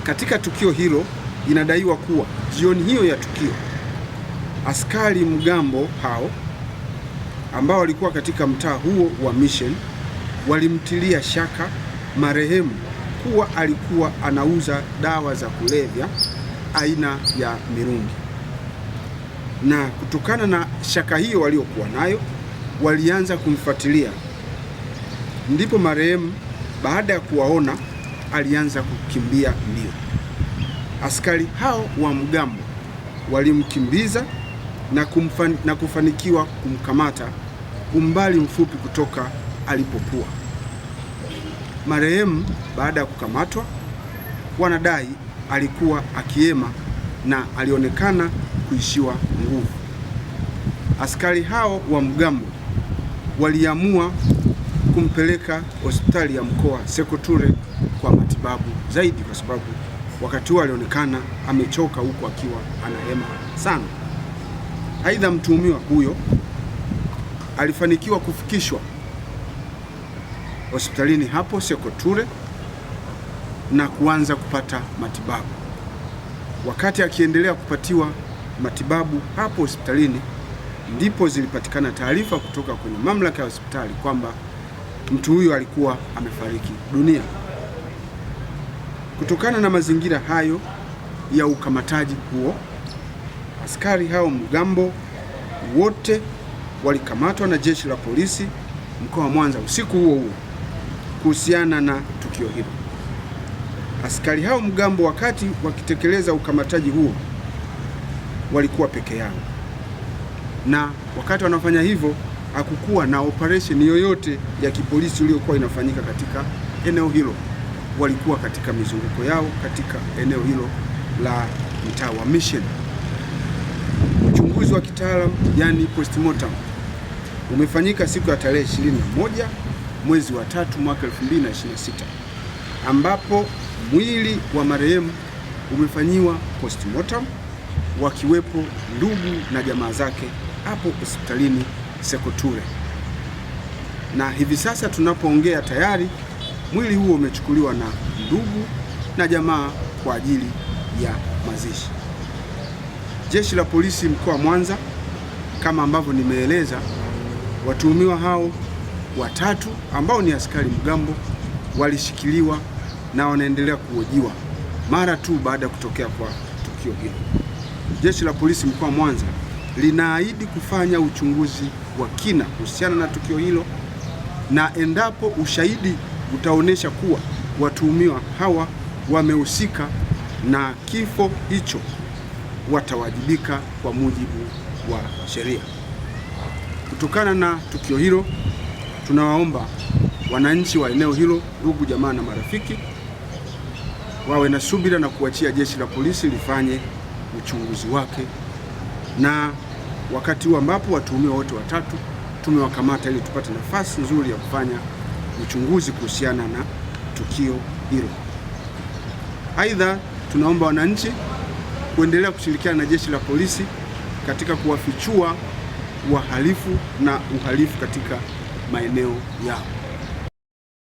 Katika tukio hilo, inadaiwa kuwa jioni hiyo ya tukio, askari mgambo hao ambao walikuwa katika mtaa huo wa Mission walimtilia shaka marehemu kuwa alikuwa anauza dawa za kulevya aina ya mirungi, na kutokana na shaka hiyo waliokuwa nayo walianza kumfuatilia. Ndipo marehemu baada ya kuwaona alianza kukimbia mbio. Askari hao wa mgambo walimkimbiza na kufanikiwa kumkamata umbali mfupi kutoka alipokuwa. Marehemu baada ya kukamatwa, wanadai alikuwa akiema na alionekana kuishiwa nguvu. Askari hao wa mgambo waliamua kumpeleka hospitali ya mkoa Sekou Toure kwa matibabu zaidi, kwa sababu wakati huo alionekana amechoka huku akiwa anahema sana. Aidha, mtuhumiwa huyo alifanikiwa kufikishwa hospitalini hapo Sekou Toure na kuanza kupata matibabu. Wakati akiendelea kupatiwa matibabu hapo hospitalini, ndipo zilipatikana taarifa kutoka kwenye mamlaka ya hospitali kwamba mtu huyo alikuwa amefariki dunia. Kutokana na mazingira hayo ya ukamataji huo, askari hao mgambo wote walikamatwa na jeshi la polisi mkoa wa Mwanza usiku huo huo kuhusiana na tukio hilo. Askari hao mgambo wakati wakitekeleza ukamataji huo walikuwa peke yao, na wakati wanafanya hivyo hakukuwa na operation yoyote ya kipolisi iliyokuwa inafanyika katika eneo hilo. Walikuwa katika mizunguko yao katika eneo hilo la mtaa wa Mission. Uchunguzi wa kitaalamu, yani postmortem, umefanyika siku ya tarehe 21 mwezi wa 3 mwaka 2026, ambapo mwili wa marehemu umefanyiwa postmortem, wakiwepo ndugu na jamaa zake hapo hospitalini Sekou Toure. Na hivi sasa tunapoongea tayari mwili huo umechukuliwa na ndugu na jamaa kwa ajili ya mazishi. Jeshi la polisi mkoa wa Mwanza, kama ambavyo nimeeleza, watuhumiwa hao watatu ambao ni askari mgambo walishikiliwa na wanaendelea kuhojiwa mara tu baada ya kutokea kwa tukio hilo. Jeshi la polisi mkoa wa Mwanza linaahidi kufanya uchunguzi wa kina kuhusiana na tukio hilo, na endapo ushahidi utaonesha kuwa watuhumiwa hawa wamehusika na kifo hicho, watawajibika kwa mujibu wa sheria. Kutokana na tukio hilo, tunawaomba wananchi wa eneo hilo, ndugu jamaa na marafiki, wawe na subira na kuachia jeshi la polisi lifanye uchunguzi wake, na wakati huu ambapo watuhumiwa wote watatu tumewakamata ili tupate nafasi nzuri ya kufanya uchunguzi kuhusiana na tukio hilo. Aidha, tunaomba wananchi kuendelea kushirikiana na jeshi la polisi katika kuwafichua wahalifu na uhalifu katika maeneo yao.